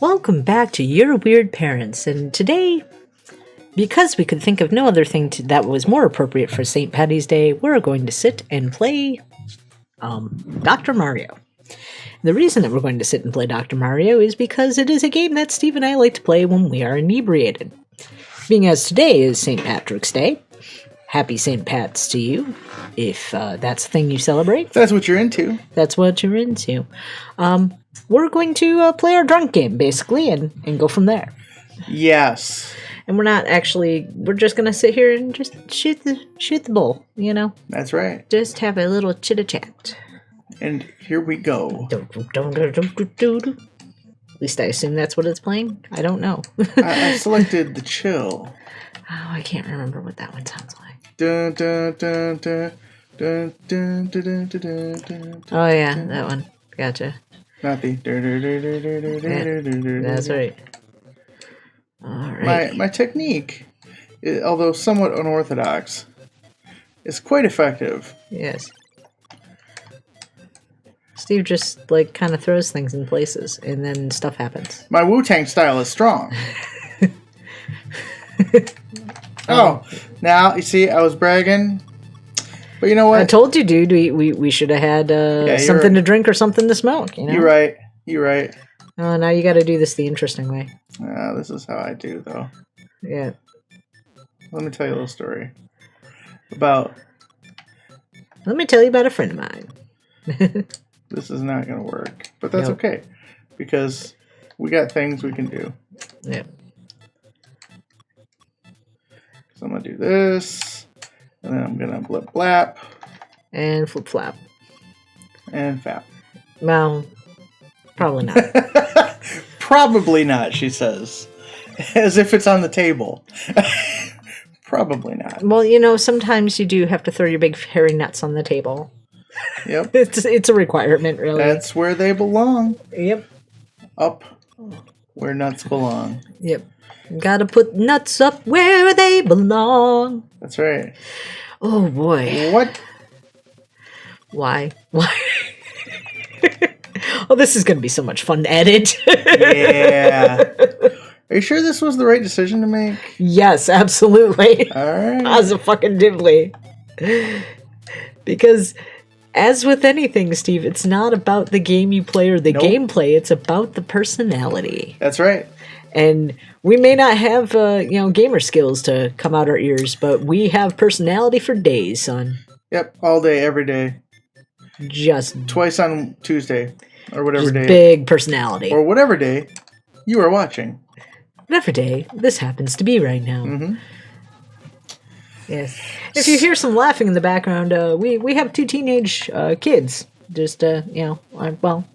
Welcome back to Your Weird Parents, and today, because we could think of no other thing that was more appropriate for St. Paddy's Day, we're going to sit and play Dr. Mario. The reason that we're going to sit and play Dr. Mario is because it is a game that Steve and I like to play when we are inebriated. Being as today is St. Patrick's Day, happy St. Pat's to you, if that's the thing you celebrate. That's what you're into. That's what you're into. We're going to play our drunk game, basically, and go from there. Yes. And we're just going to sit here and just shoot the bull, you know? That's right. Just have a little chit-a-chat. And here we go. At least I assume that's what it's playing. I don't know. I selected the chill. Oh, I can't remember what that one sounds like. Dun, dun, dun, dun, dun, dun, dun, dun, dun, Oh, yeah, that one. Gotcha. Not the... That's right. All right. My technique, although somewhat unorthodox, is quite effective. Yes. Steve just, kind of throws things in places, and then stuff happens. My Wu-Tang style is strong. Oh, now, you see, I was bragging. But you know what? I told you, dude, we should have had something to drink or something to smoke, you know? You're right. Oh, now you got to do this the interesting way. This is how I do, though. Yeah. Let me tell you a little story. Let me tell you about a friend of mine. This is not going to work. But that's okay. Because we got things we can do. Yeah. So I'm going to do this. And then I'm going to blip blap. And flip flap. And fap. Well, probably not. Probably not, she says. As if it's on the table. Probably not. Well, sometimes you do have to throw your big hairy nuts on the table. Yep. It's a requirement, really. That's where they belong. Yep. Up where nuts belong. Yep. Gotta put nuts up where they belong. That's right. Oh, boy. What? Why? Oh, this is going to be so much fun to edit. Yeah. Are you sure this was the right decision to make? Yes, absolutely. All right. Positive-fucking-dively. Because, as with anything, Steve, it's not about the game you play or the gameplay. It's about the personality. That's right. And we may not have, gamer skills to come out our ears, but we have personality for days, son. Yep, all day, every day. Just twice on Tuesday, or whatever day. Big personality. Or whatever day you are watching. Whatever day this happens to be right now. Mm-hmm. Yes. If you hear some laughing in the background, we have two teenage kids. Just, they're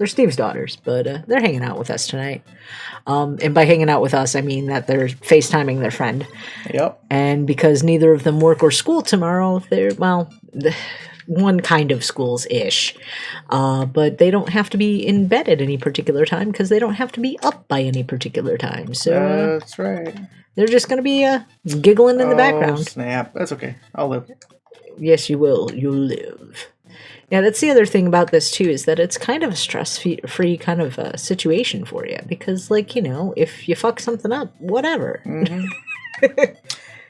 Steve's daughters, but they're hanging out with us tonight. And by hanging out with us, I mean that they're FaceTiming their friend. Yep. And because neither of them work or school tomorrow, one kind of schools-ish. But they don't have to be in bed at any particular time because they don't have to be up by any particular time. So that's right. They're just going to be giggling in the background. Oh, snap. That's okay. I'll live. Yes, you will. You'll live. Yeah, that's the other thing about this, too, is that it's kind of a stress-free kind of situation for you. Because, if you fuck something up, whatever. Mm-hmm.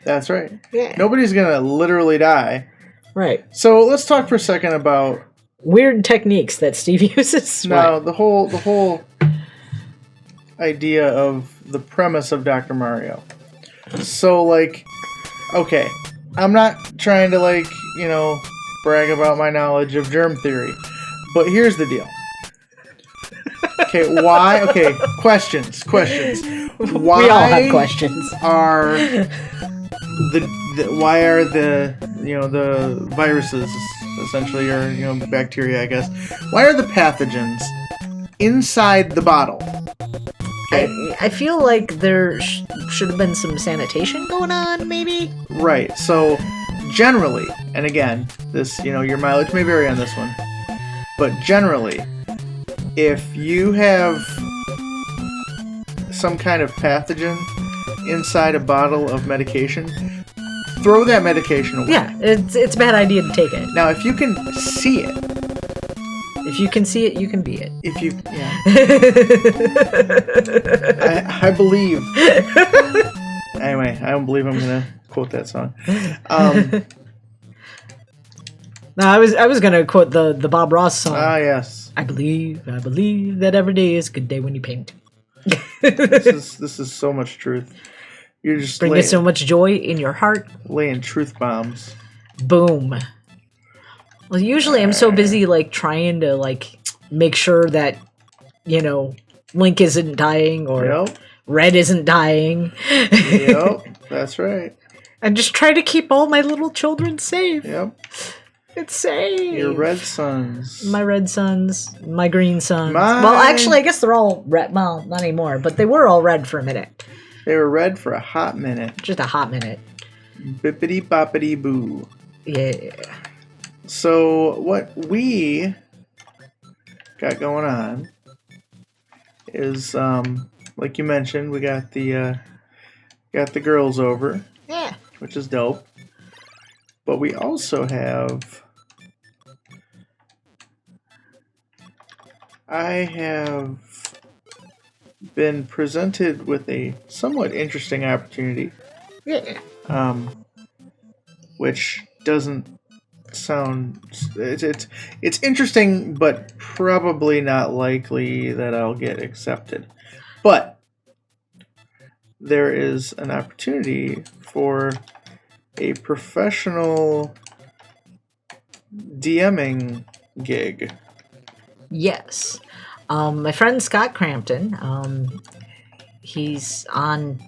That's right. Yeah. Nobody's going to literally die. Right. So let's talk for a second about... weird techniques that Steve uses. No, the whole idea of the premise of Dr. Mario. So, okay, I'm not trying to, brag about my knowledge of germ theory, but here's the deal. Okay, why? Okay, questions. Why we all have questions. Why are the viruses essentially, or bacteria, I guess? Why are the pathogens inside the bottle? Okay. I feel like there should have been some sanitation going on, maybe? Right. So, generally, and again, this, your mileage may vary on this one, but generally, if you have some kind of pathogen inside a bottle of medication, throw that medication away. Yeah, it's a bad idea to take it. Now, if you can see it, If you can see it, you can be it. If you, I believe. Anyway, I don't believe I'm gonna quote that song. No, I was gonna quote the Bob Ross song. Ah, yes. I believe that every day is a good day when you paint. This is so much truth. You're just bringing so much joy in your heart. Laying truth bombs. Boom. Well, usually I'm so busy like trying to like make sure that Link isn't dying or Red isn't dying. Yep, that's right. I just try to keep all my little children safe. Yep. It's safe. Your red sons. My red sons. My green sons. Well, actually, I guess they're all red. Well, not anymore, but they were all red for a minute. They were red for a hot minute. Just a hot minute. Bippity boppity boo. Yeah. So what we got going on is, like you mentioned, we got the girls over. Yeah. Which is dope. But we also have... I have been presented with a somewhat interesting opportunity. Yeah. Which doesn't sound... It's interesting, but probably not likely that I'll get accepted. But there is an opportunity for a professional DMing gig. Yes. My friend Scott Crampton, he's on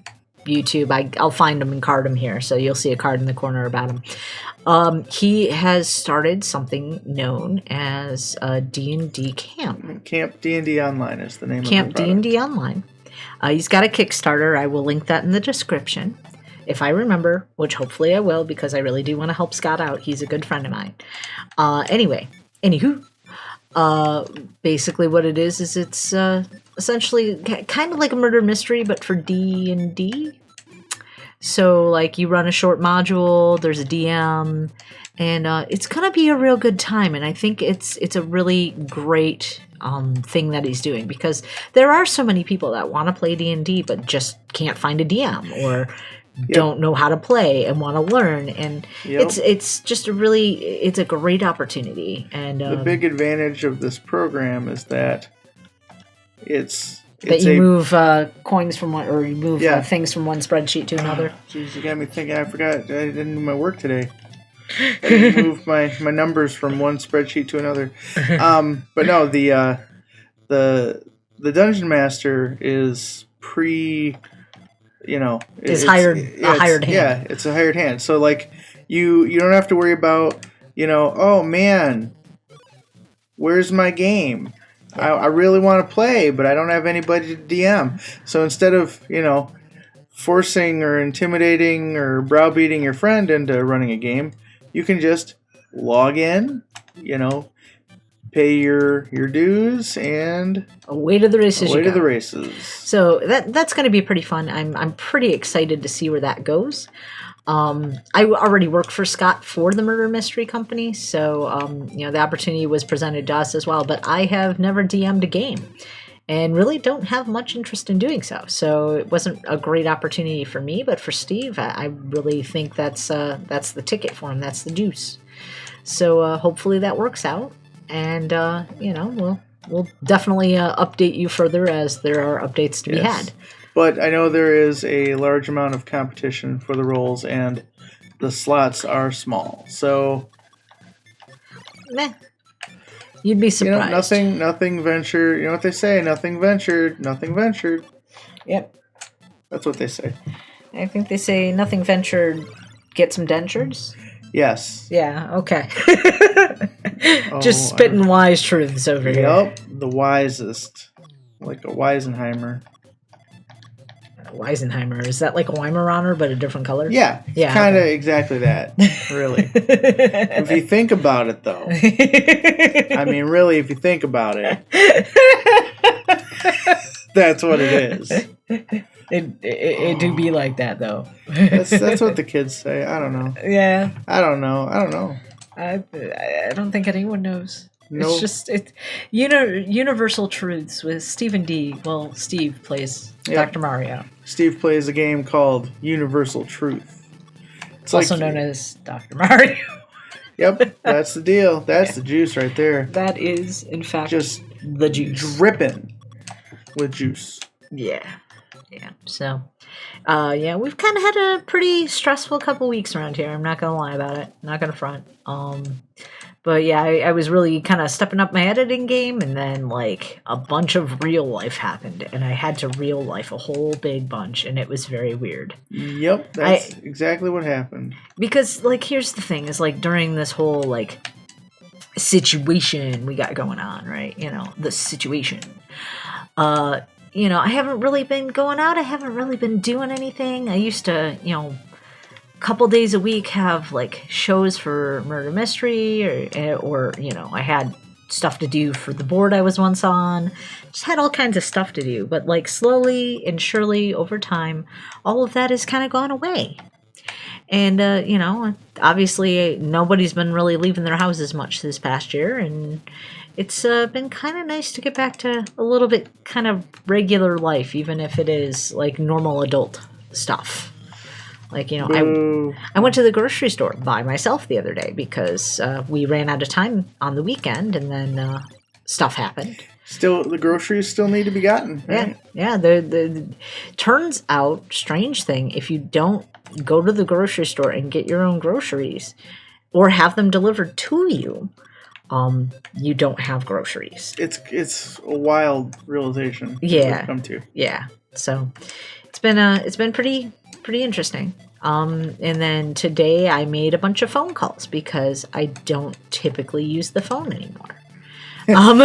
YouTube. I'll find him and card him here, so you'll see a card in the corner about him. He has started something known as a D&D camp. Camp D&D Online is the name Camp of the product. D&D Online. He's got a Kickstarter. I will link that in the description. If I remember, which hopefully I will, because I really do want to help Scott out. He's a good friend of mine. Anywho, basically what it is it's essentially kind of like a murder mystery, but for D&D. So, like, you run a short module, there's a DM, and it's going to be a real good time. And I think it's a really great thing that he's doing, because there are so many people that want to play D&D but just can't find a DM or don't know how to play and want to learn. And it's just it's a great opportunity. And the big advantage of this program is that you move coins from one, or you move things from one spreadsheet to another. Jeez, you got me thinking. I forgot. I didn't do my work today. I didn't move my numbers from one spreadsheet to another. But no, the dungeon master is it's hired hand. Yeah, it's a hired hand. So like you don't have to worry about oh man, where's my game? I really want to play, but I don't have anybody to DM. So instead of forcing or intimidating or browbeating your friend into running a game, you can just log in, pay your dues, and away to the races. Away to the races. So that's going to be pretty fun. I'm pretty excited to see where that goes. I already work for Scott for the Murder Mystery Company, so the opportunity was presented to us as well. But I have never DM'd a game, and really don't have much interest in doing so. So it wasn't a great opportunity for me, but for Steve, I really think that's the ticket for him. That's the juice. So hopefully that works out, and we'll definitely update you further as there are updates to be had. But I know there is a large amount of competition for the roles, and the slots are small. So, meh. You'd be surprised. Nothing ventured. You know what they say? Nothing ventured, nothing ventured. Yep. That's what they say. I think they say nothing ventured, get some dentures. Yes. Yeah, okay. Just spitting wise truths over here. Yep, the wisest. Like a Weisenheimer. Weisenheimer. Is that like a Weimaraner but a different color? Yeah. Kind of exactly that, really. If you think about it, though. I mean, really, if you think about it. That's what it is. It do be like that, though. That's what the kids say. I don't know. Yeah. I don't know. I don't think anyone knows. No. It's universal truths with Stephen D. Well, Steve plays Dr. Mario. Steve plays a game called Universal Truth. It's also known as Dr. Mario. Yep, that's the deal. That's the juice right there. That is, in fact, just the juice. Dripping with juice. Yeah. So, we've kind of had a pretty stressful couple weeks around here. I'm not gonna lie about it. Not gonna front. But yeah, I was really kind of stepping up my editing game, and then like a bunch of real life happened, and I had to real life a whole big bunch, and it was very weird. Yep, that's exactly what happened. Because like, here's the thing: is like during this whole like situation we got going on, right? The situation. I haven't really been going out. I haven't really been doing anything. I used to, couple days a week have like shows for murder mystery or I had stuff to do for the board I was once on. Just had all kinds of stuff to do, but like slowly and surely over time all of that has kind of gone away. And obviously nobody's been really leaving their houses much this past year, and it's been kind of nice to get back to a little bit kind of regular life, even if it is like normal adult stuff. Like, I went to the grocery store by myself the other day because we ran out of time on the weekend, and then stuff happened. Still, the groceries still need to be gotten, right? Yeah. The turns out, strange thing, if you don't go to the grocery store and get your own groceries or have them delivered to you, you don't have groceries. It's a wild realization. Yeah. To come to. Yeah. So it's been pretty interesting. And then today I made a bunch of phone calls because I don't typically use the phone anymore. We don't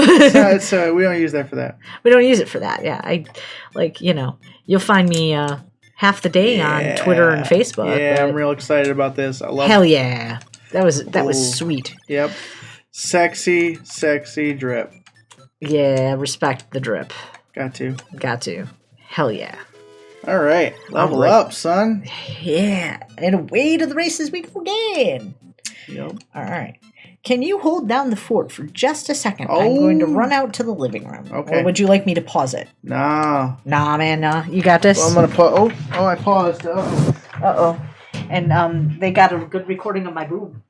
use that for that. We don't use it for that. Yeah. You'll find me half the day on Twitter and Facebook. Yeah, I'm real excited about this. I love Hell yeah. That was sweet. Yep. Sexy drip. Yeah, respect the drip. Got to. Hell yeah. All right. Level up, son. Yeah. And away to the races we go again. Yep. All right. Can you hold down the fort for just a second? I'm going to run out to the living room. Okay. Or would you like me to pause it? Nah. Nah, man, nah. You got this? Well, I'm going to pause. Oh, I paused. Uh-oh. And they got a good recording of my boob.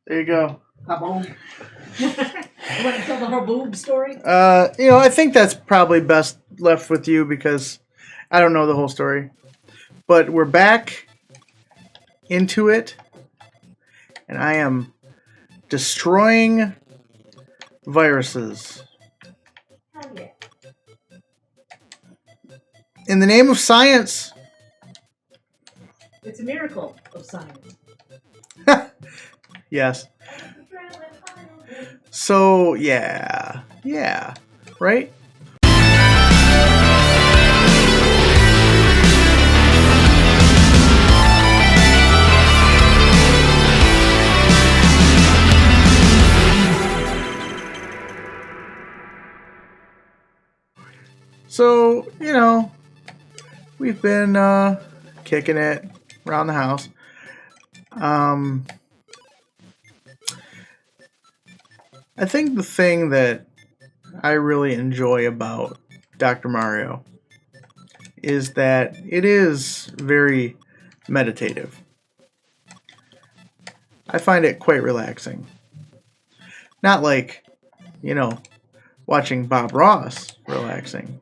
There you go. Kaboom. You want to tell the whole boob story? I think that's probably best left with you because I don't know the whole story. But we're back into it, and I am destroying viruses. Hell yeah. In the name of science. It's a miracle of science. Yes. So, yeah, right? So, we've been kicking it around the house. I think the thing that I really enjoy about Dr. Mario is that it is very meditative. I find it quite relaxing. Not like, watching Bob Ross relaxing,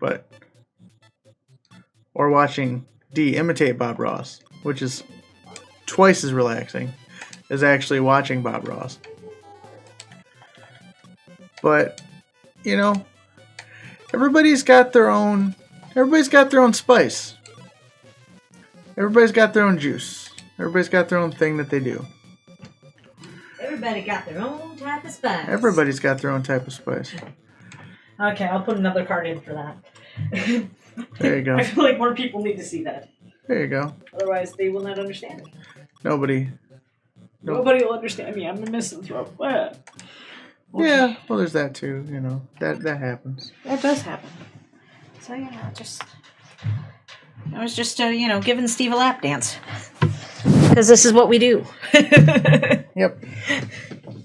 or watching Dee imitate Bob Ross, which is twice as relaxing as actually watching Bob Ross. But, everybody's got their own spice. Everybody's got their own juice. Everybody's got their own thing that they do. Everybody got their own type of spice. Everybody's got their own type of spice. Okay, I'll put another card in for that. There you go. I feel like more people need to see that. There you go. Otherwise, they will not understand me. Nobody will understand me. I'm the misanthrope. What? Yeah, well, there's that too. That happens. That does happen. So I was just giving Steve a lap dance because this is what we do. Yep.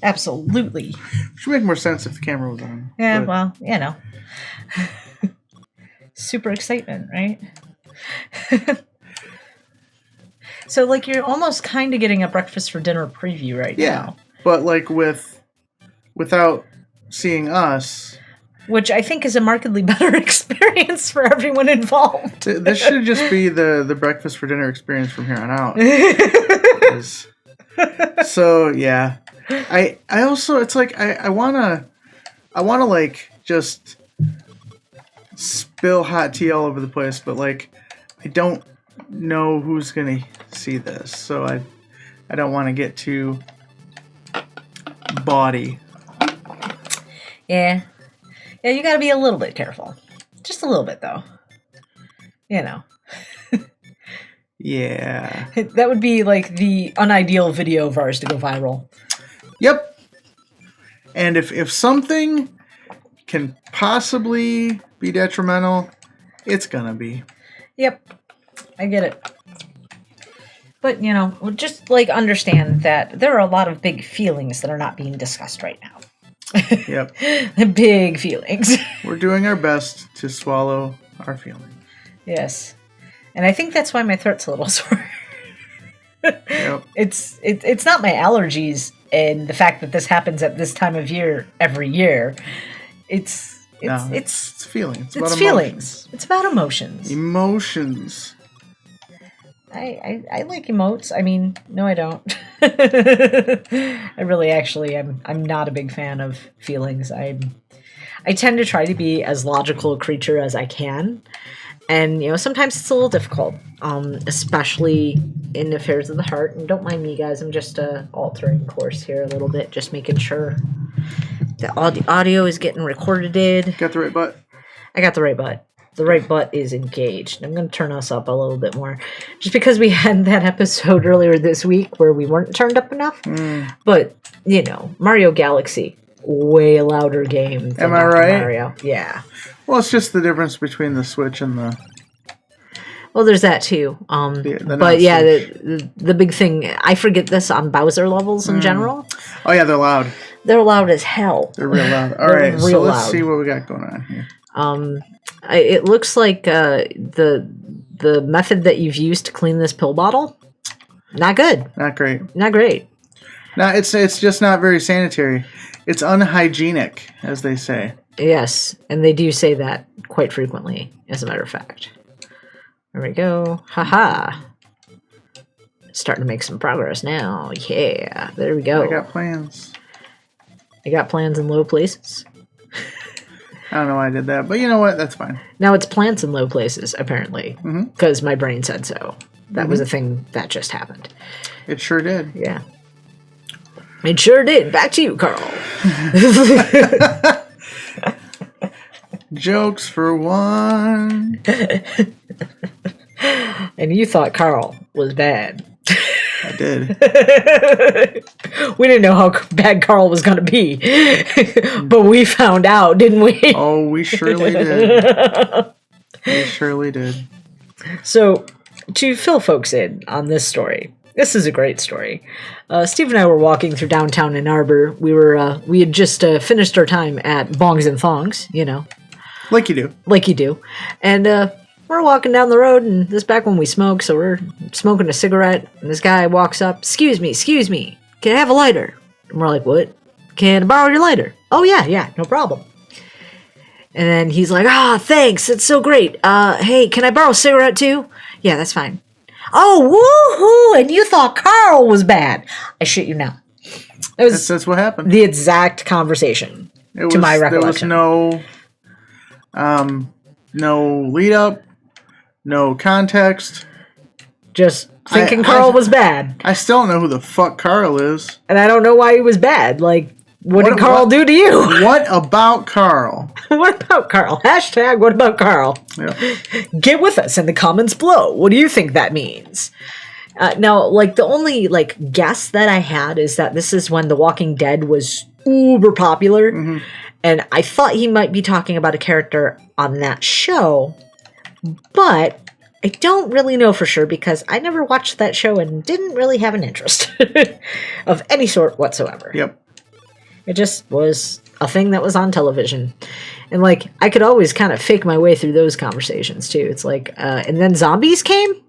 absolutely. Which would make more sense if the camera was on. Yeah, but- well, you know. Super excitement, right? So, like, you're almost kind of getting a breakfast for dinner preview right now. But, like, without seeing us... Which I think is a markedly better experience for everyone involved. This should just be the breakfast for dinner experience from here on out. So, yeah. I also, it's like, I wanna, like, just spill hot tea all over the place, but, like, I don't know who's gonna see this, so I don't want to get too bawdy. Yeah. Yeah, you gotta be a little bit careful. Just a little bit, though. You know. Yeah. That would be, like, the unideal video of ours to go viral. Yep. And if something can possibly be detrimental, it's gonna be. Yep. I get it. But, you know, just, like, understand that there are a lot of big feelings that are not being discussed right now. Yep. Big feelings. We're doing our best to swallow our feelings. Yes. And I think that's why my throat's a little sore. Yep. It's not my allergies and the fact that this happens at this time of year every year. It's feelings. It's feelings. It's about emotions. Emotions. I like emotes. I mean, no, I don't. I really, actually, I'm not a big fan of feelings. I tend to try to be as logical a creature as I can, and you know, sometimes it's a little difficult, especially in affairs of the heart. And don't mind me, guys. I'm just altering course here a little bit, just making sure that all the audio is getting recorded. Got the right butt. I got the right butt. The right butt is engaged. I'm going to turn us up a little bit more. Just because we had that episode earlier this week where we weren't turned up enough. But, you know, Mario Galaxy, way louder game than Am I right? Mario. Yeah. Well, it's just the difference between the Switch and the... Well, there's that too. But yeah, the big thing, I forget this on Bowser levels in general. Oh yeah, they're loud. They're loud as hell. They're real loud. All right, so let's see what we got going on here. It looks like the method that you've used to clean this pill bottle, not good. Not great. Not great. No, it's just not very sanitary. It's unhygienic, as they say. Yes, and they do say that quite frequently, as a matter of fact. There we go. Haha. Starting to make some progress now. Yeah, there we go. I got plans. I got plans in low places. I don't know why I did that, but you know what? That's fine. Now it's plants in low places, apparently, because my brain said so. That was a thing that just happened. It sure did. Yeah. It sure did. Back to you, Carl. Jokes for one. And you thought Carl was bad. I did. We didn't know how bad Carl was going to be. But we found out, didn't we? Oh, we surely did. We surely did. So, to fill folks in on this story, this is a great story. Steve and I were walking through downtown Ann Arbor. We had just finished our time at Bongs and Thongs, you know. Like you do. Like you do. And we're walking down the road, and this is back when we smoked, so we're smoking a cigarette, and this guy walks up, excuse me, can I have a lighter? And we're like, what? Can I borrow your lighter? Oh, yeah, no problem. And then he's like, thanks, it's so great. Hey, can I borrow a cigarette too? Yeah, that's fine. Oh, woohoo, and you thought Carl was bad. I shit you not. That's what happened. The exact conversation, to my recollection. There was no lead up, no context. Just thinking Carl was bad. I still don't know who the fuck Carl is. And I don't know why he was bad. Like, what did Carl do to you? What about Carl? What about Carl? Hashtag what about Carl? Yeah. Get with us in the comments below. What do you think that means? Now, like, the only, like, guess that I had is that this is when The Walking Dead was uber popular. Mm-hmm. And I thought he might be talking about a character on that show. But I don't really know for sure because I never watched that show and didn't really have an interest of any sort whatsoever. Yep. It just was a thing that was on television. And, like, I could always kind of fake my way through those conversations, too. It's like, and then zombies came?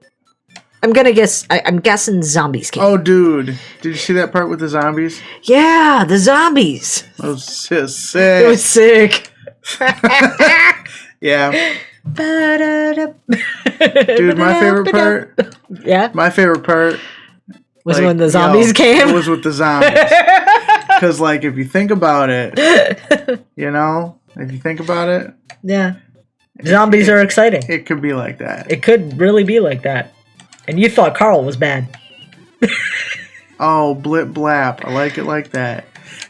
I'm guessing zombies came. Oh, dude. Did you see that part with the zombies? Yeah, the zombies. That was just sick. It was sick. Yeah. Dude, my favorite part. Yeah? My favorite part was when the zombies came? It was with the zombies. Because, like, if you think about it, if you think about it. Yeah. Zombies are exciting. It could be like that. It could really be like that. And you thought Carl was bad. Oh, blip blap. I like it like that.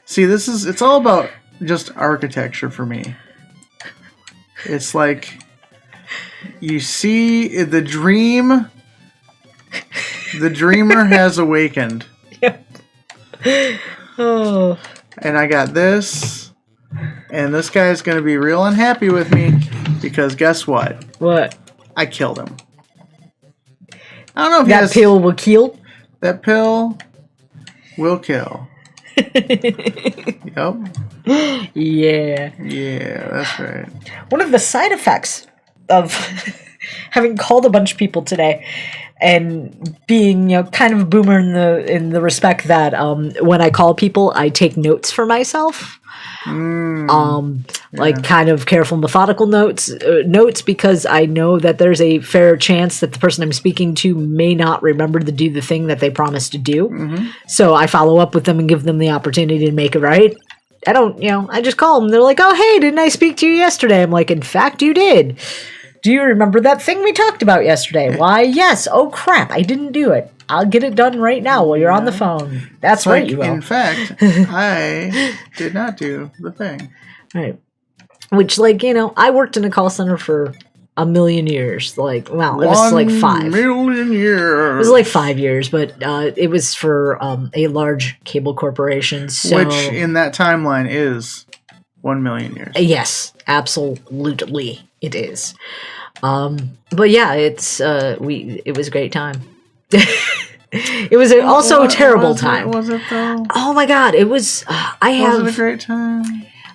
See, it's all about just architecture for me. It's like, you see the dreamer has awakened. Yep. Oh. And I got this, and this guy's going to be real unhappy with me, because guess what? What? I killed him. I don't know if that pill will kill. That pill will kill. Yep. Yeah. Yeah, that's right. One of the side effects of having called a bunch of people today and being, kind of a boomer in the respect that when I call people, I take notes for myself. Like kind of careful, methodical notes because I know that there's a fair chance that the person I'm speaking to may not remember to do the thing that they promised to do. Mm-hmm. So I follow up with them and give them the opportunity to make it right. I don't, I just call them. They're like, oh, hey, didn't I speak to you yesterday? I'm like, in fact, you did. Do you remember that thing we talked about yesterday? Why, yes. Oh, crap, I didn't do it. I'll get it done right now while you're on the phone. That's right, like, you will. In fact, I did not do the thing. Right. Which, I worked in a call center for a million years. It was like 5. 1 million years. It was like 5 years, but it was for a large cable corporation. So, which, in that timeline, is 1 million years. Yes, absolutely, it is. But yeah, it was a great time. It was also a terrible time. Was it though? Oh my god, it was. Was it a great time?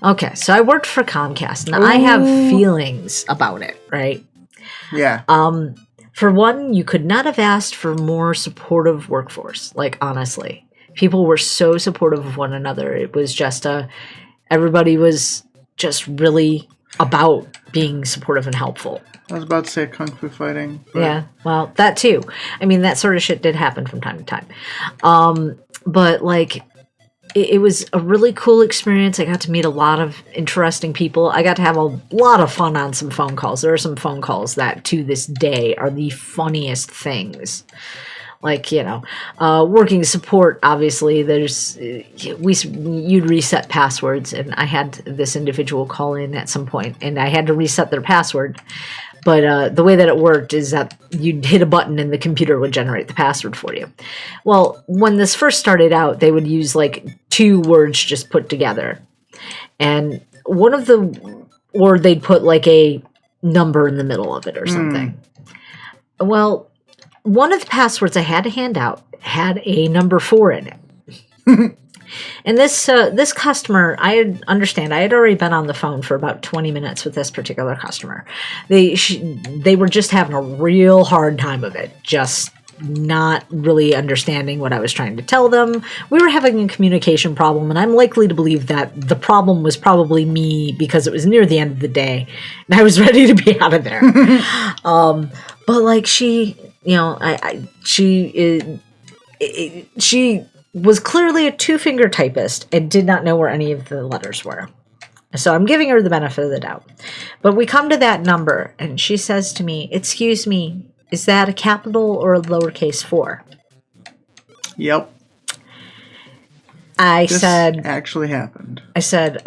Okay, so I worked for Comcast, and I have feelings about it, right? Yeah. For one, you could not have asked for more supportive workforce. Honestly, people were so supportive of one another. It was just everybody was just really about being supportive and helpful. I was about to say kung fu fighting. Yeah, well, that too. I mean, that sort of shit did happen from time to time. But it was a really cool experience. I got to meet a lot of interesting people. I got to have a lot of fun on some phone calls. There are some phone calls that to this day are the funniest things. Working support, obviously, you'd reset passwords, and I had this individual call in at some point, and I had to reset their password. But the way that it worked is that you'd hit a button and the computer would generate the password for you. Well, when this first started out, they would use 2 words just put together. And or they'd put a number in the middle of it or something. Well, one of the passwords I had to hand out had a number 4 in it. And this customer, I had already been on the phone for about 20 minutes with this particular customer. They were just having a real hard time of it, just not really understanding what I was trying to tell them. We were having a communication problem, and I'm likely to believe that the problem was probably me because it was near the end of the day, and I was ready to be out of there. But she, she was clearly a 2-finger typist and did not know where any of the letters were. So I'm giving her the benefit of the doubt. But we come to that number, and she says to me, "Excuse me, is that a capital or a lowercase 4?" Yep. This actually happened. I said,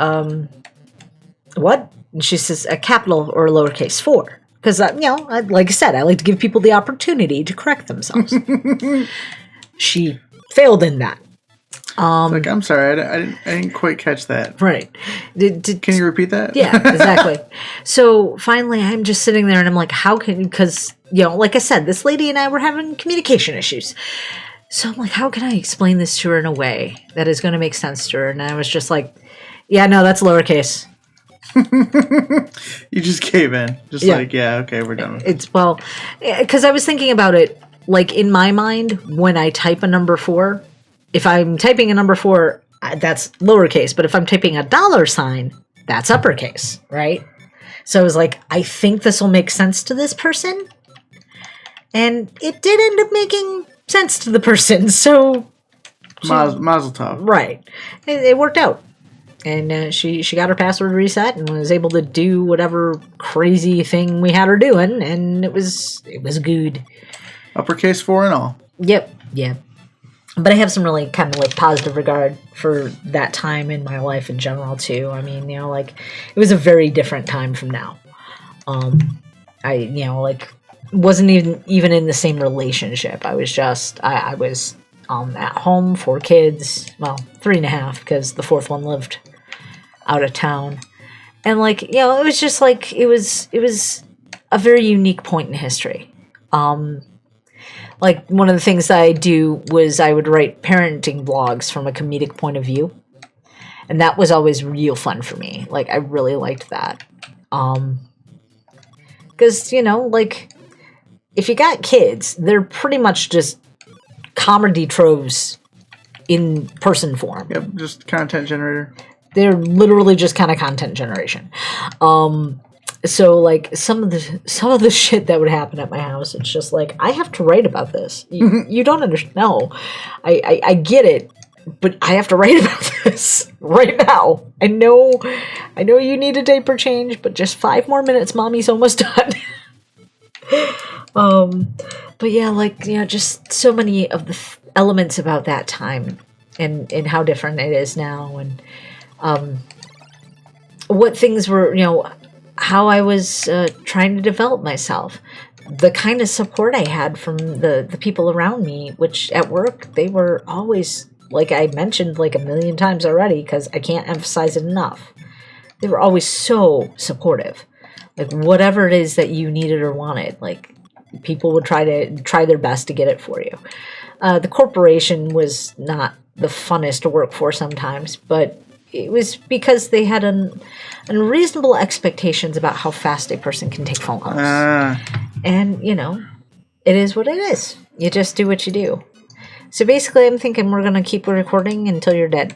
what? And she says, a capital or a lowercase 4. Because, like I said, I like to give people the opportunity to correct themselves. She failed in that. I'm sorry, I didn't quite catch that. Right. Can you repeat that? Yeah, exactly. So finally, I'm just sitting there and I'm like, because, like I said, this lady and I were having communication issues. So I'm like, how can I explain this to her in a way that is going to make sense to her? And I was just like, yeah, no, that's lowercase. You just gave in. Just Yeah. like, yeah, okay, we're done. It's, well, because I was thinking about it, like in my mind, when I type a number 4, if I'm typing a number 4, that's lowercase. But if I'm typing a $sign, that's uppercase, right? So I was like, I think this will make sense to this person. And it did end up making sense to the person. So, Mazel tov. right. It worked out. And she got her password reset and was able to do whatever crazy thing we had her doing. And it was good. Uppercase 4 and all. Yep. But I have some really kind of like positive regard for that time in my life in general too. I mean, like it was a very different time from now. I like wasn't even in the same relationship. I was just I was at home, 4 kids, well 3.5 because the 4th one lived out of town, and like it was just like it was a very unique point in history. Like, one of the things that I do was I would write parenting blogs from a comedic point of view. And that was always real fun for me. Like, I really liked that. Because, like, if you got kids, they're pretty much just comedy troves in person form. Yep, just content generator. They're literally just kind of content generation. So like some of the shit that would happen at my house, it's just like, I have to write about this. You don't understand. No, I get it, but I have to write about this right now. I know you need a diaper change, but just 5 more minutes, mommy's almost done. But yeah, like, just so many of the elements about that time and how different it is now, and what things were, how I was trying to develop myself, the kind of support I had from the people around me, which at work, they were always, like I mentioned like a million times already, because I can't emphasize it enough. They were always so supportive. Like, whatever it is that you needed or wanted, like, people would try their best to get it for you. The corporation was not the funnest to work for sometimes, but it was because they had unreasonable expectations about how fast a person can take phone calls. And, it is what it is. You just do what you do. So basically, I'm thinking we're going to keep recording until you're dead.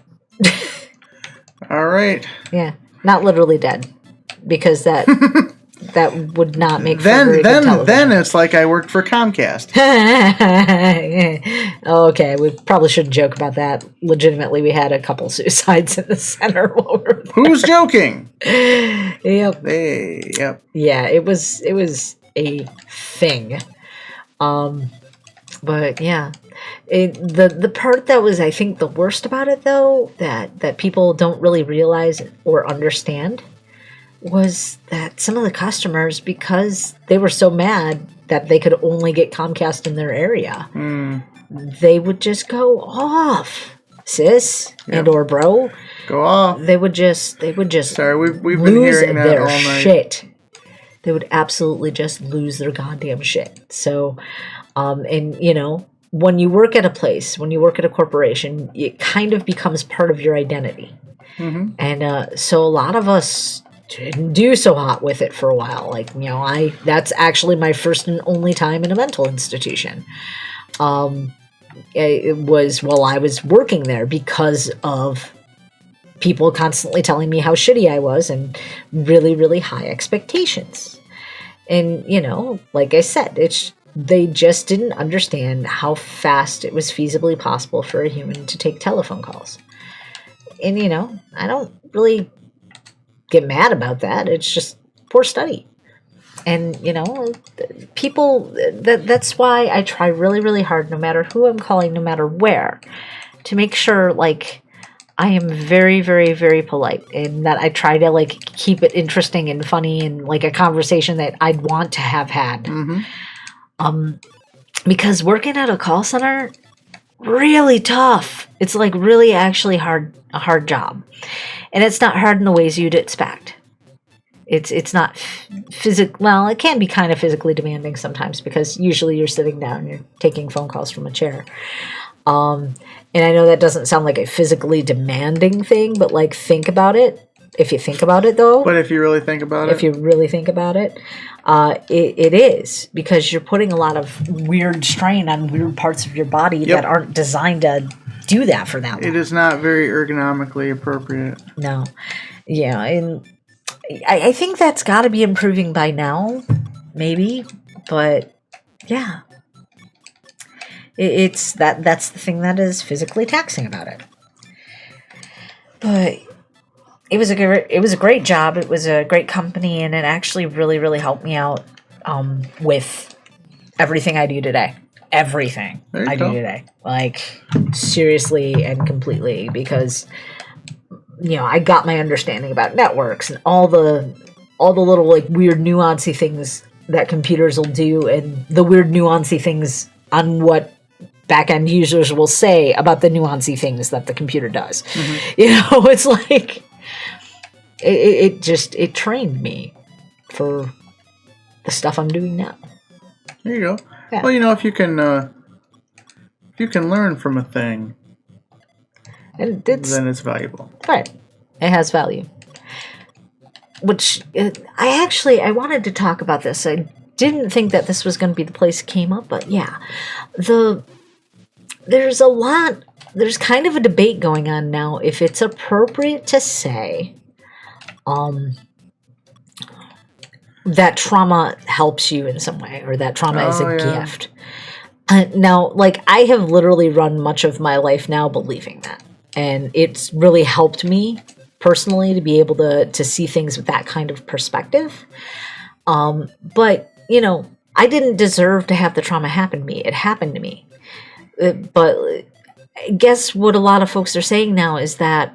All right. Yeah. Not literally dead. Because that would not make for very good television. Then it's like I worked for Comcast. Okay, we probably shouldn't joke about that. Legitimately, we had a couple suicides in the center while we were there. Who's joking? Yep. Yep. Yeah, it was a thing. But yeah, the part that was, I think, the worst about it, though, that people don't really realize or understand, was that some of the customers, because they were so mad that they could only get Comcast in their area, they would just go off, sis, and or bro. Go off. They would just. Sorry, we've been hearing that all night. Shit. They would absolutely just lose their goddamn shit. So, and when you work at a place, when you work at a corporation, it kind of becomes part of your identity. Mm-hmm. And so a lot of us didn't do so hot with it for a while. Like, that's actually my first and only time in a mental institution. It was while I was working there, because of people constantly telling me how shitty I was and really, really high expectations. And, like I said, they just didn't understand how fast it was feasibly possible for a human to take telephone calls. And, I don't really get mad about that. It's just poor study. And, people, that's why I try really, really hard, no matter who I'm calling, no matter where, to make sure, like, I am very, very, very polite, and that I try to, like, keep it interesting and funny and, like, a conversation that I'd want to have had. Mm-hmm. Because working at a call center, really tough. It's, like, really actually a hard job. And it's not hard in the ways you'd expect. It's not well, it can be kind of physically demanding sometimes, because usually you're sitting down, you're taking phone calls from a chair. And I know that doesn't sound like a physically demanding thing, but like think about it. If you think about it, though. But if you really think about it. If you really think about it, it is. Because you're putting a lot of weird strain on weird parts of your body that aren't designed to do that for that long. It is not very ergonomically appropriate. No. Yeah, and I think that's got to be improving by now. Maybe. But, yeah. It's that's the thing that is physically taxing about it. But it was a great job. It was a great company, and it actually really, really helped me out with everything I do today. Everything I do today, like seriously and completely, because I got my understanding about networks and all the little like weird nuancy things that computers will do, and the weird nuancy things on what back-end users will say about the nuancy things that the computer does. Mm-hmm. It's like it trained me for the stuff I'm doing now. There you go. Yeah. Well, if you can learn from a thing, and then it's valuable. Right. It has value. Which I wanted to talk about this. I didn't think that this was going to be the place it came up, but yeah. There's kind of a debate going on now if it's appropriate to say that trauma helps you in some way, or that trauma is a gift. Now, like, I have literally run much of my life now believing that. And it's really helped me personally to be able to see things with that kind of perspective. But, I didn't deserve to have the trauma happen to me. It happened to me. But I guess what a lot of folks are saying now is that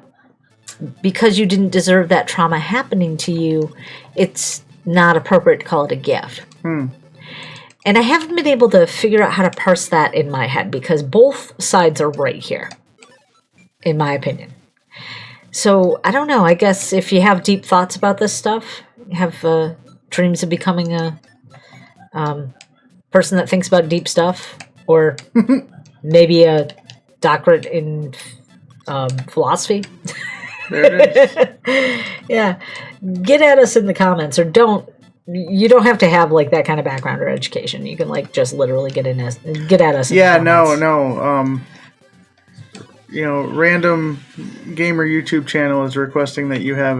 because you didn't deserve that trauma happening to you, it's not appropriate to call it a gift. And I haven't been able to figure out how to parse that in my head, because both sides are right here, in my opinion. So, I don't know. I guess if you have deep thoughts about this stuff, you have dreams of becoming a person that thinks about deep stuff, or maybe a doctorate in philosophy. There it is. Yeah. Get at us in the comments, or you don't have to have like that kind of background or education. You can like just literally get at us. In the comments. No. Random gamer YouTube channel is requesting that you have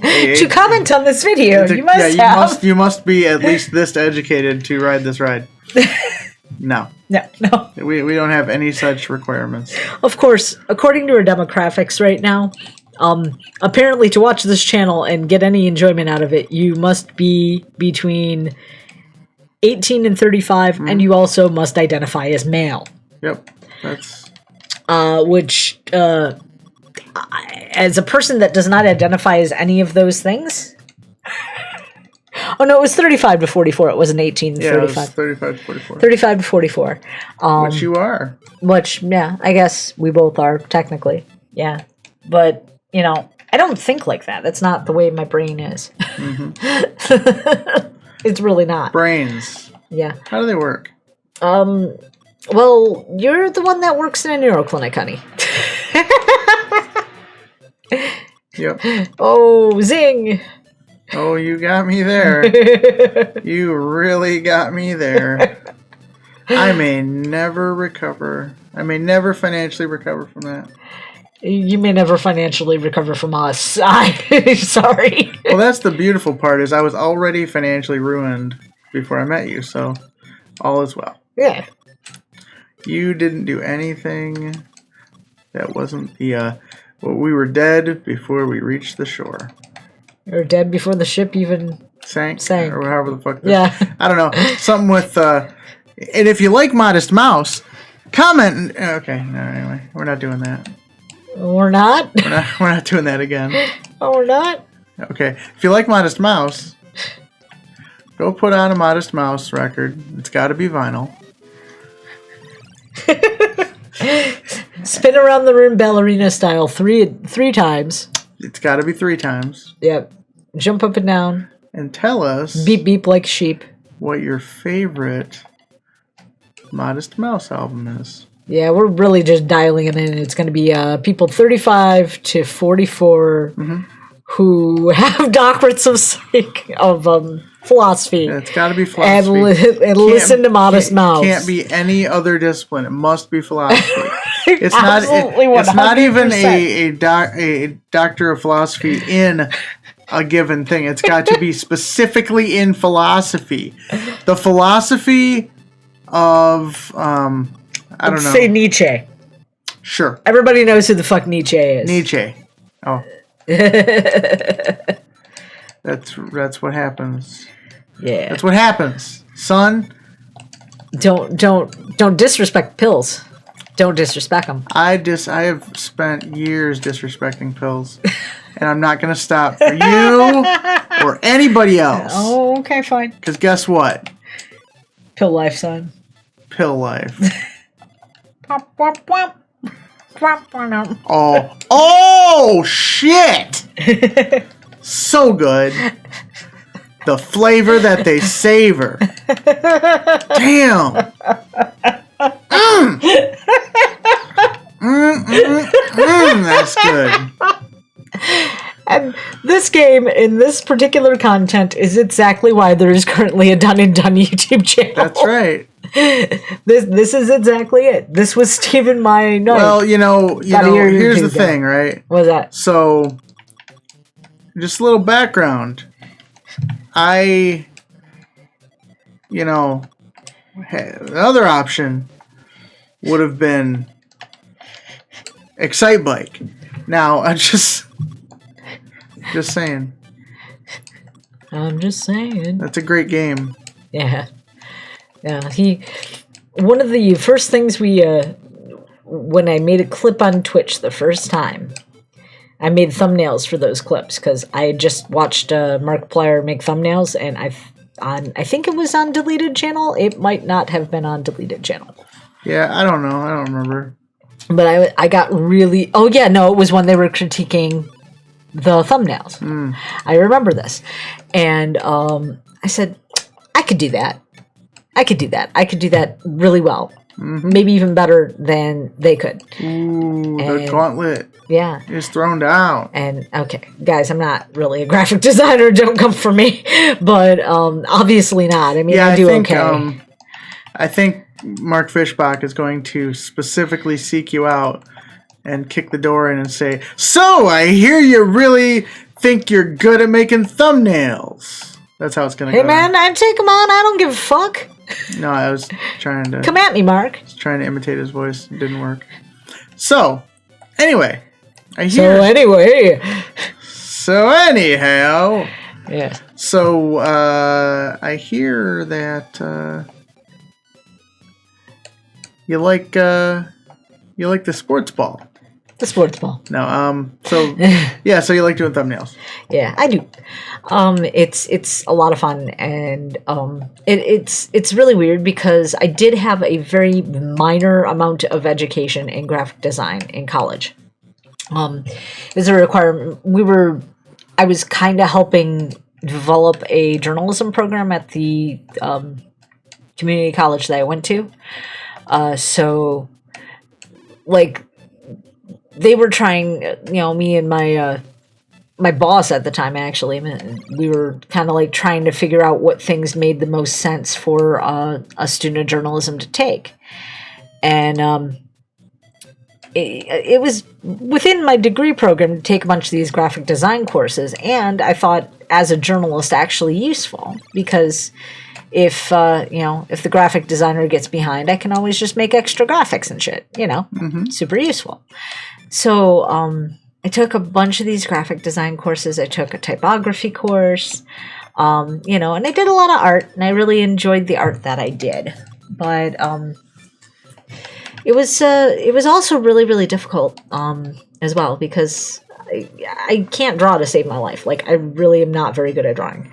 to comment on this video. You must be at least this educated to ride this ride. No. We don't have any such requirements. Of course, according to our demographics right now, apparently to watch this channel and get any enjoyment out of it, you must be between 18 and 35, and you also must identify as male. Yep, that's... Which, as a person that does not identify as any of those things... Oh, no, it was 35 to 44. It wasn't 18 to 35. Yeah, it was 35 to 44. 35 to 44. Which you are. Which, yeah, I guess we both are, technically. Yeah. But, I don't think like that. That's not the way my brain is. Mm-hmm. It's really not. Brains. Yeah. How do they work? Well, you're the one that works in a Neuro Clinic, honey. Yep. Oh, zing! Oh, you got me there. You really got me there. I may never recover. I may never financially recover from that. You may never financially recover from us. I'm sorry. Well, that's the beautiful part, is I was already financially ruined before I met you, so all is well. Yeah. You didn't do anything that wasn't the, we were dead before we reached the shore. Or dead before the ship even sank. Or however the fuck. Yeah. I don't know. Something with, and if you like Modest Mouse, comment. Okay, no, anyway. We're not doing that. We're not? We're not doing that again. Oh, we're not? Okay. If you like Modest Mouse, go put on a Modest Mouse record. It's got to be vinyl. Spin around the room ballerina style three times. It's got to be 3 times. Yep. Jump up and down. And tell us... Beep, beep like sheep. What your favorite Modest Mouse album is. Yeah, we're really just dialing it in. It's going to be people 35 to 44 who have doctorates of philosophy. Yeah, it's got to be philosophy. And listen to Modest Mouse. Can't be any other discipline. It must be philosophy. It's not. Absolutely, It's not even 100%. a doctor of philosophy in a given thing. It's got to be specifically in philosophy. The philosophy of I don't know. Say Nietzsche. Sure. Everybody knows who the fuck Nietzsche is. Nietzsche. Oh. That's what happens. Yeah. That's what happens, son. Don't disrespect pills. Don't disrespect them. I have spent years disrespecting pills, and I'm not gonna stop for you or anybody else. Oh, okay, fine. Because guess what? Pill life, son. Pill life. Oh. Oh shit! So good. The flavor that they savor. Damn. That's good. And this game, in this particular content, is exactly why there is currently a Done and Done YouTube channel. That's right. This is exactly it. This was Stephen my note. Well, here's the thing, right? What's that? So, just a little background. Another option would have been Excite Bike. Now, I'm just saying. I'm just saying. That's a great game. Yeah. Yeah. One of the first things when I made a clip on Twitch the first time, I made thumbnails for those clips because I had just watched Markiplier make thumbnails, and I think it was on Deleted Channel. It might not have been on Deleted Channel. Yeah, I don't know. I don't remember. But I got really... Oh, yeah, no, it was when they were critiquing the thumbnails. I remember this. And I said, I could do that. I could do that really well. Mm-hmm. Maybe even better than they could. Ooh, the gauntlet. Yeah. Is thrown down. And, okay, guys, I'm not really a graphic designer. Don't come for me. But obviously not. I mean, I do okay. I think Mark Fishbach is going to specifically seek you out and kick the door in and say, "So, I hear you really think you're good at making thumbnails." That's how it's going to go. Hey, man, I'd take them on. I don't give a fuck. No, I was trying to... Come at me, Mark. I was trying to imitate his voice. It didn't work. So, anyway. So, anyhow. Yeah. So, I hear that you like the sports ball. The sports ball. No, so yeah, so you like doing thumbnails. Yeah, I do. It's a lot of fun, and it's really weird because I did have a very minor amount of education in graphic design in college. As a requirement, I was kind of helping develop a journalism program at the community college that I went to. So, like, they were trying, me and my boss at the time, actually, we were kind of like trying to figure out what things made the most sense for a student of journalism to take. And it was within my degree program to take a bunch of these graphic design courses, and I thought as a journalist actually useful because if the graphic designer gets behind, I can always just make extra graphics and shit, super useful. So I took a bunch of these graphic design courses. I took a typography course, and I did a lot of art, and I really enjoyed the art that I did. But it was also really, really difficult as well because I can't draw to save my life. Like, I really am not very good at drawing.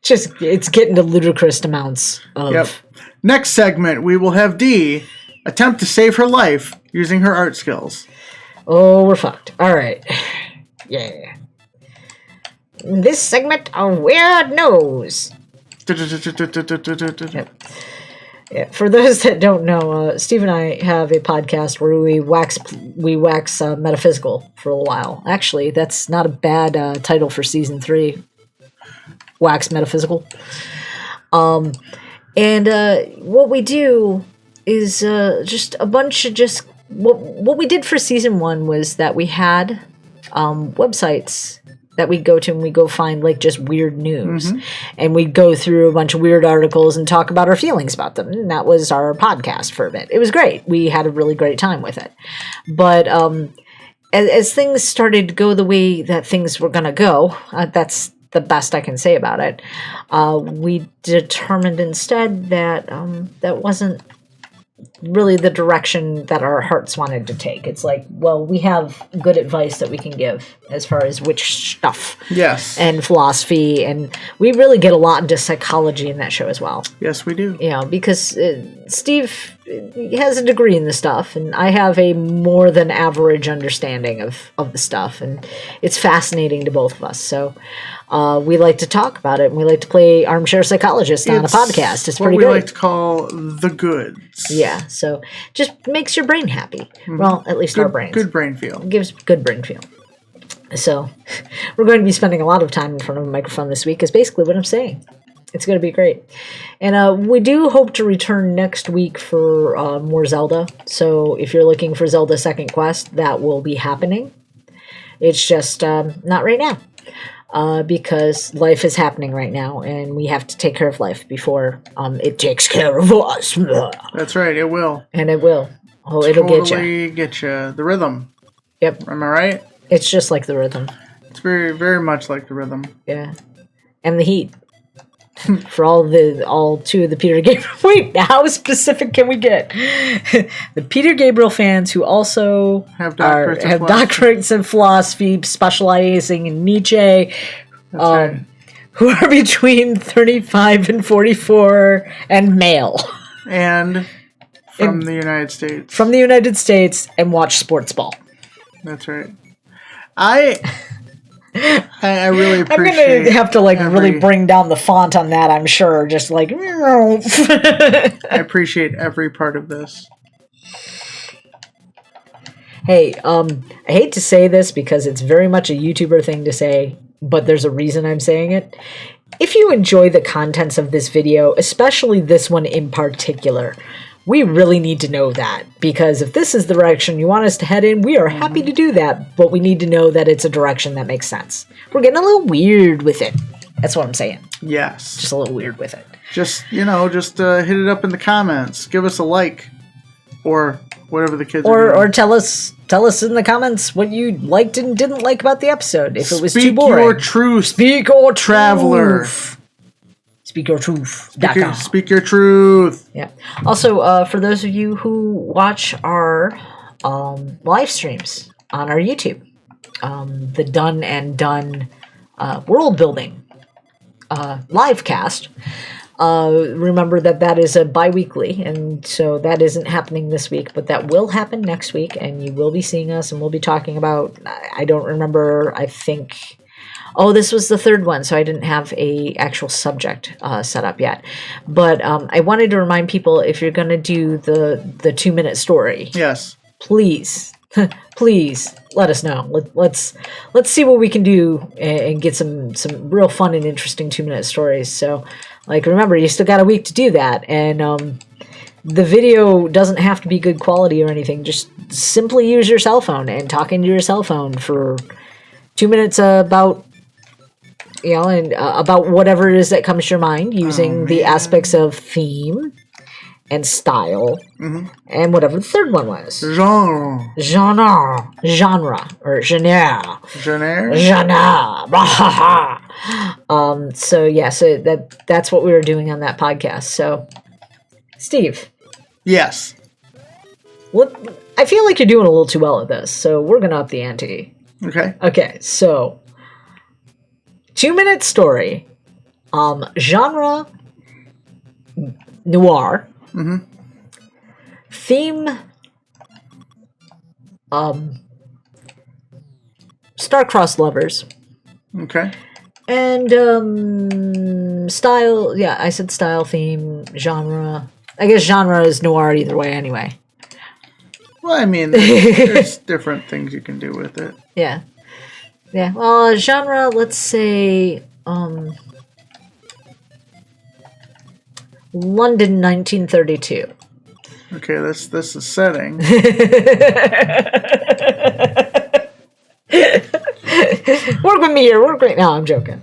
It's getting to ludicrous amounts of... Yep. Next segment, we will have Dee attempt to save her life using her art skills. Oh, we're fucked. All right. Yeah. This segment of Weird News. Yep. Yeah, for those that don't know, Steve and I have a podcast where we wax metaphysical for a while. Actually, that's not a bad title for season 3. Wax metaphysical. And what we do is just a bunch of what we did for season 1 was that we had websites that we go to, and we go find like just weird news, and we go through a bunch of weird articles and talk about our feelings about them. And that was our podcast for a bit. It was great. We had a really great time with it. But as things started to go the way that things were going to go, that's the best I can say about it. We determined instead that that wasn't really the direction that our hearts wanted to take. It's like, well, we have good advice that we can give as far as witch stuff. Yes. And philosophy, and we really get a lot into psychology in that show as well. Yes, we do. You know, because Steve has a degree in the stuff, and I have a more than average understanding of the stuff, and it's fascinating to both of us. So we like to talk about it, and we like to play armchair psychologist on a podcast. It's pretty what we great. like to call the goods. Yeah, so just makes your brain happy. Well, at least our brains. Good brain feel. It gives good brain feel. So we're going to be spending a lot of time in front of a microphone this week is basically what I'm saying. It's going to be great. And we do hope to return next week for more Zelda. So if you're looking for Zelda Second Quest, that will be happening. It's just not right now. Because life is happening right now, and we have to take care of life before it takes care of us. That's right, it will. And it will. Oh, it'll totally get you. The rhythm. Yep. Am I right? It's just like the rhythm. It's very, very much like the rhythm. Yeah. And the heat. For all 2 of the Peter Gabriel. Wait, how specific can we get? The Peter Gabriel fans who also have doctorates in philosophy, specializing in Nietzsche, right. who are between 35 and 44 and male. And from the United States. From the United States, and watch sports ball. That's right. I really appreciate. I'm gonna have to really bring down the font on that. I'm sure, just like. I appreciate every part of this. Hey, I hate to say this because it's very much a YouTuber thing to say, but there's a reason I'm saying it. If you enjoy the contents of this video, especially this one in particular, we really need to know that, because if this is the direction you want us to head in, we are happy to do that, but we need to know that it's a direction that makes sense. We're getting a little weird with it. That's what I'm saying. Yes. Just a little weird with it. Just hit it up in the comments. Give us a like, or whatever the kids are doing. Or tell us in the comments what you liked and didn't like about the episode. If it was too boring. Speak your truth. Speak your traveler. Speak your truth. Speak your truth. Yeah. Also, for those of you who watch our live streams on our YouTube, the Done and Done world building live cast, remember that is a bi-weekly, and so that isn't happening this week, but that will happen next week, and you will be seeing us, and we'll be talking about, I don't remember, I think... Oh, this was the 3rd one, so I didn't have a actual subject set up yet. But I wanted to remind people, if you're going to do the 2-minute story, yes, please let us know. Let's see what we can do and get some real fun and interesting 2-minute stories. So, remember, you still got a week to do that, and the video doesn't have to be good quality or anything. Just simply use your cell phone and talk into your cell phone for 2 minutes about. About whatever it is that comes to your mind, using the aspects of theme and style, and whatever the 3rd one was. Genre. So that's what we were doing on that podcast. So, Steve. Yes. I feel like you're doing a little too well at this, so we're gonna up the ante. Okay, so 2-minute story, genre noir, theme star-crossed lovers, and style. Yeah, I said style, theme, genre. I guess genre is noir either way anyway. Well, I mean, there's different things you can do with it. Yeah. Yeah. Well, genre, let's say London 1932. Okay, this is setting. Work with me here. Work with No, I'm joking.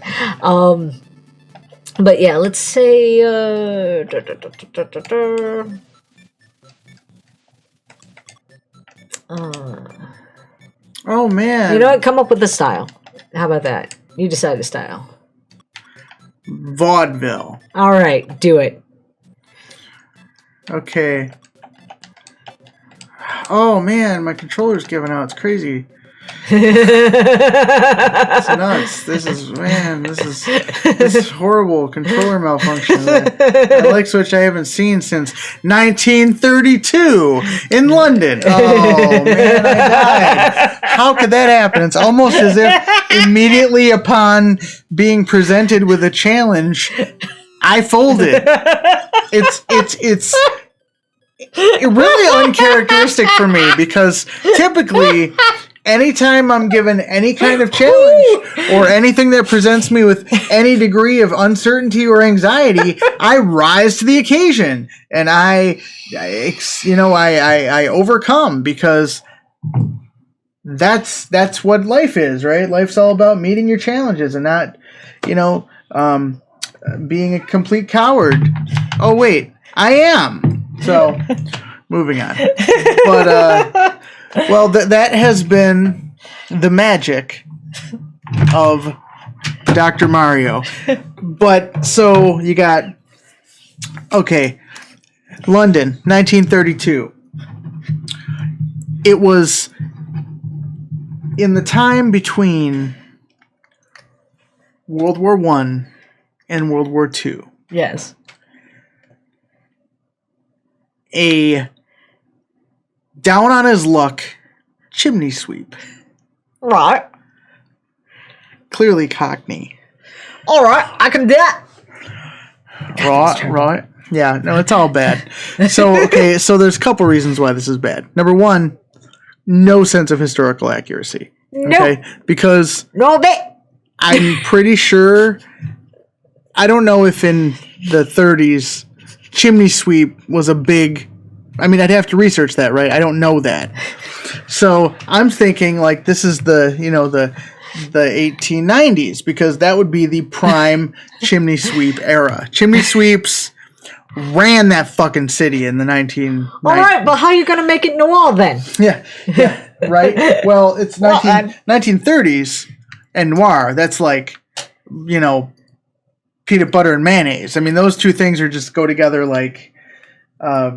But yeah, let's say Oh man. you know what? Come up with the style. How about that? You decide the style. Vaudeville. All right, do it. Okay. Oh man, my controller's giving out. It's crazy. It's nuts. This is horrible controller malfunction. A light switch I haven't seen since 1932 in London. Oh man, I died. How could that happen? It's almost as if immediately upon being presented with a challenge, I folded. It's really uncharacteristic for me because typically anytime I'm given any kind of challenge or anything that presents me with any degree of uncertainty or anxiety, I rise to the occasion and I overcome because that's what life is, right? Life's all about meeting your challenges and not, being a complete coward. Oh wait, I am. So, moving on. But, well, that has been the magic of Dr. Mario. But, so, you got, okay, London, 1932. It was in the time between World War I and World War II. Yes. A down on his luck chimney sweep. Right. Clearly Cockney. All right, I can do that. Right. Yeah, no, it's all bad. So, okay, so there's a couple reasons why this is bad. Number one, no sense of historical accuracy. Okay? Nope. Because No bit. I'm pretty sure, I don't know if in the 30s chimney sweep was a big, I mean, I'd have to research that, right? I don't know that. So I'm thinking like this is the 1890s because that would be the prime chimney sweep era. Chimney sweeps ran that fucking city in the 1990s. All right, but how are you going to make it noir then? Yeah, right? Well, it's 1930s and noir. That's like, peanut butter and mayonnaise. I mean, those two things are just go together like...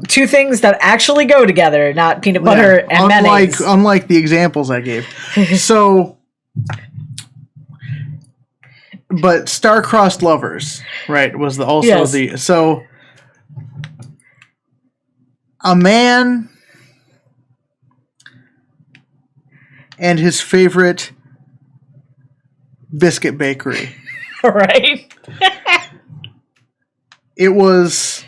two things that actually go together, not peanut butter and mayonnaise. Unlike the examples I gave. So... But star-crossed lovers, right, was so... A man and his favorite biscuit bakery. Right. It was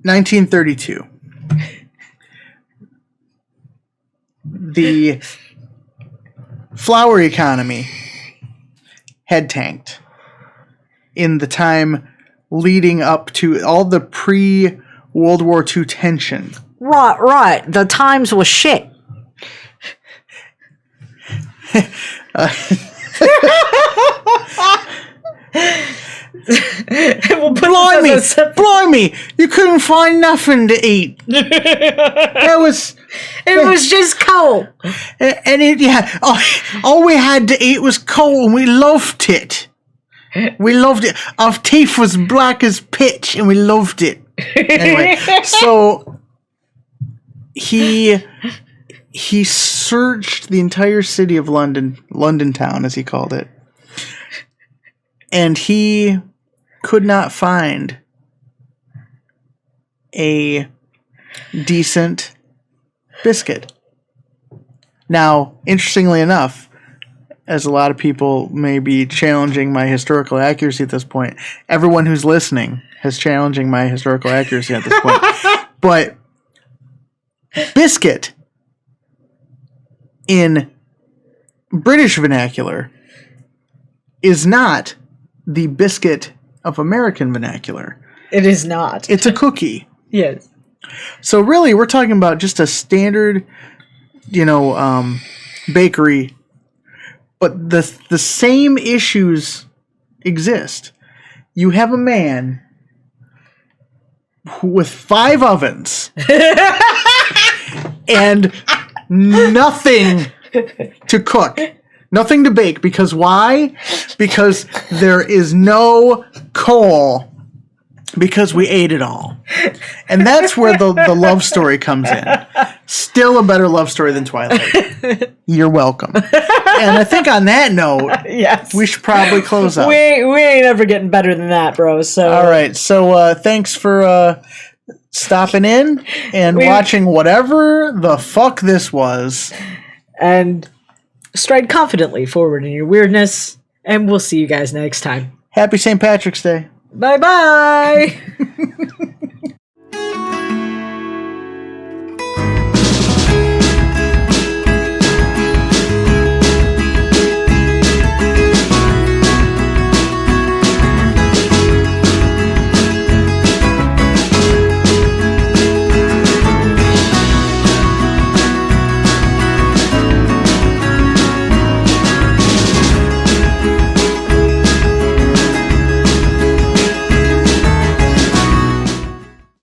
1932. The flour economy had tanked in the time leading up to all the pre-World War II tension. Right. The times was shit. Blimey! You couldn't find nothing to eat. It was just coal. And all we had to eat was coal, and we loved it. We loved it. Our teeth was black as pitch, and we loved it. Anyway, so he searched the entire city of London town, as he called it, and he could not find a decent biscuit. Now, interestingly enough, as a lot of people may be challenging my historical accuracy at this point. Everyone who's listening is challenging my historical accuracy at this point. But biscuit in British vernacular is not the biscuit of American vernacular. It is not. It's a cookie. Yes. So really, we're talking about just a standard, bakery, but the same issues exist. You have a man with 5 ovens and nothing to cook, nothing to bake. Because why? Because there is no coal. Because we ate it all. And that's where the love story comes in. Still a better love story than Twilight. You're welcome. And I think on that note, yes, we should probably close up. We ain't ever getting better than that, bro. So all right. So thanks for stopping in and watching whatever the fuck this was. And stride confidently forward in your weirdness. And we'll see you guys next time. Happy St. Patrick's Day. Bye-bye.